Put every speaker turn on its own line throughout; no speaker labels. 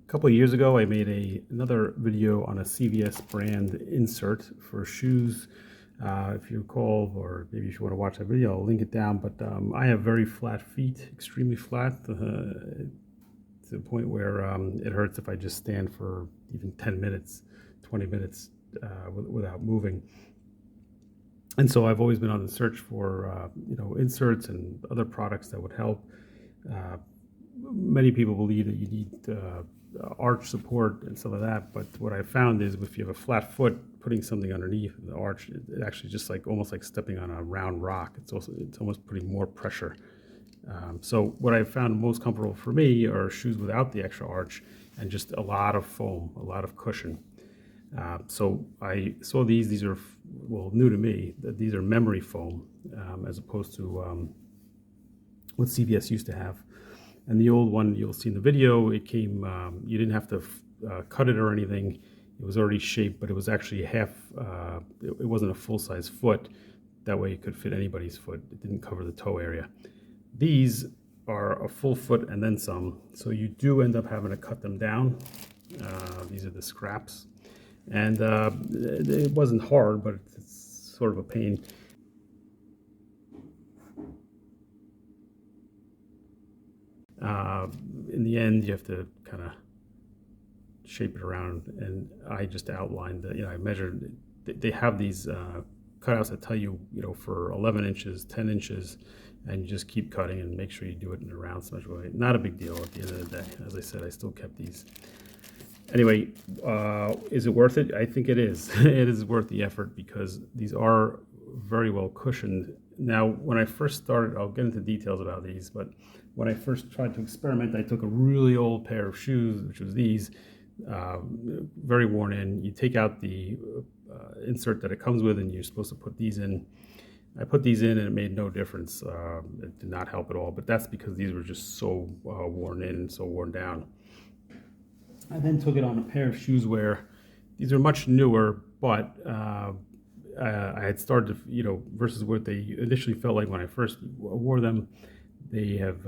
A couple of years ago, I made another video on a CVS brand insert for shoes. If you recall, or maybe if you want to watch that video, I'll link it down. But I have very flat feet, extremely flat, to the point where it hurts if I just stand for even 10 minutes, 20 minutes without moving. And so I've always been on the search for inserts and other products that would help. Many people believe that you need arch support and some of that, but what I found is if you have a flat foot, putting something underneath the arch, it actually just almost like stepping on a round rock. It's almost putting more pressure. So what I found most comfortable for me are shoes without the extra arch and just a lot of foam, a lot of cushion. So I saw these are, well, new to me, that these are memory foam as opposed to what CVS used to have. And the old one you'll see in the video, it came, you didn't have to cut it or anything. It was already shaped, but it was actually it wasn't a full-size foot. That way it could fit anybody's foot. It didn't cover the toe area. These are a full foot and then some. So you do end up having to cut them down. These are the scraps. And it wasn't hard, but it's sort of a pain. In the end, you have to kind of shape it around, and I just outlined that, I measured. They have these cutouts that tell you, for 11 inches, 10 inches, and you just keep cutting and make sure you do it in a round symmetrical way. Not a big deal at the end of the day. As I said, I still kept these. Anyway, is it worth it? I think it is. It is worth the effort because these are very well cushioned. Now, when I first started, I'll get into details about these, but when I first tried to experiment, I took a really old pair of shoes, which was these, very worn in. You take out the insert that it comes with, and you're supposed to put these in. I put these in, and it made no difference. It did not help at all, but that's because these were just so worn in and so worn down. I then took it on a pair of shoes where these are much newer, but I had started to, versus what they initially felt like when I first wore them. They have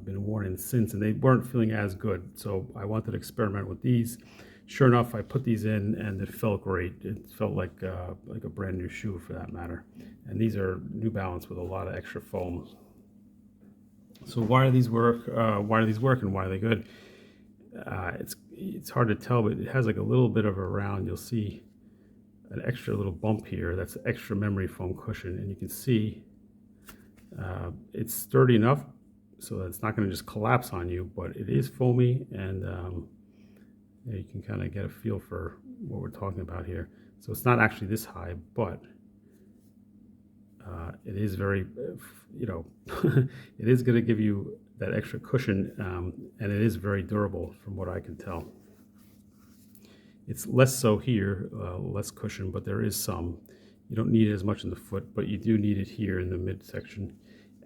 been worn in since, and they weren't feeling as good. So I wanted to experiment with these. Sure enough, I put these in, and it felt great. It felt like a brand new shoe, for that matter. And these are New Balance with a lot of extra foam. So why do these work? Why do these work, and why are they good? It's hard to tell, but it has like a little bit of a round. You'll see an extra little bump here. That's extra memory foam cushion, and you can see it's sturdy enough so that it's not going to just collapse on you, but it is foamy, and you can kind of get a feel for what we're talking about here. So it's not actually this high, but it is very, it is going to give you that extra cushion, and it is very durable from what I can tell. It's less so here, less cushion, but there is some. You don't need it as much in the foot, but you do need it here in the midsection,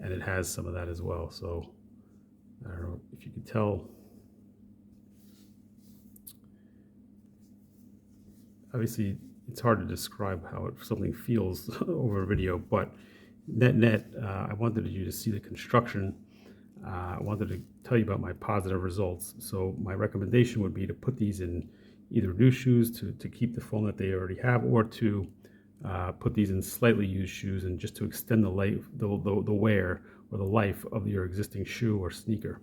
and it has some of that as well. So I don't know if you can tell. Obviously, it's hard to describe how something feels over a video, but net, I wanted you to see the construction. I wanted to tell you about my positive results. So my recommendation would be to put these in either new shoes to keep the foam that they already have, or to put these in slightly used shoes, and just to extend the life, the wear or the life of your existing shoe or sneaker.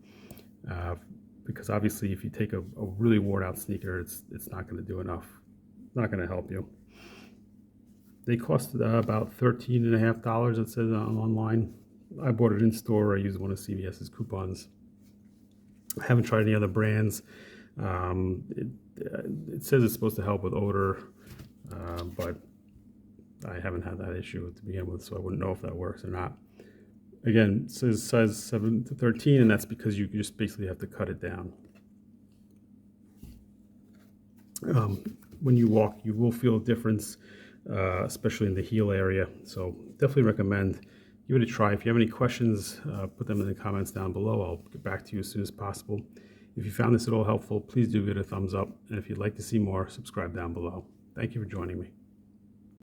Because obviously, if you take a really worn out sneaker, it's not going to do enough. It's not going to help you. They cost about $13.50. It says online. I bought it in store. I used one of CVS's coupons. I haven't tried any other brands. It says it's supposed to help with odor, but I haven't had that issue to begin with, so I wouldn't know if that works or not. Again, it says size 7 to 13, and that's because you just basically have to cut it down. When you walk, you will feel a difference, especially in the heel area. So definitely recommend. Give it a try. If you have any questions, put them in the comments down below. I'll get back to you as soon as possible. If you found this at all helpful, please do give it a thumbs up. And if you'd like to see more, subscribe down below. Thank you for joining me.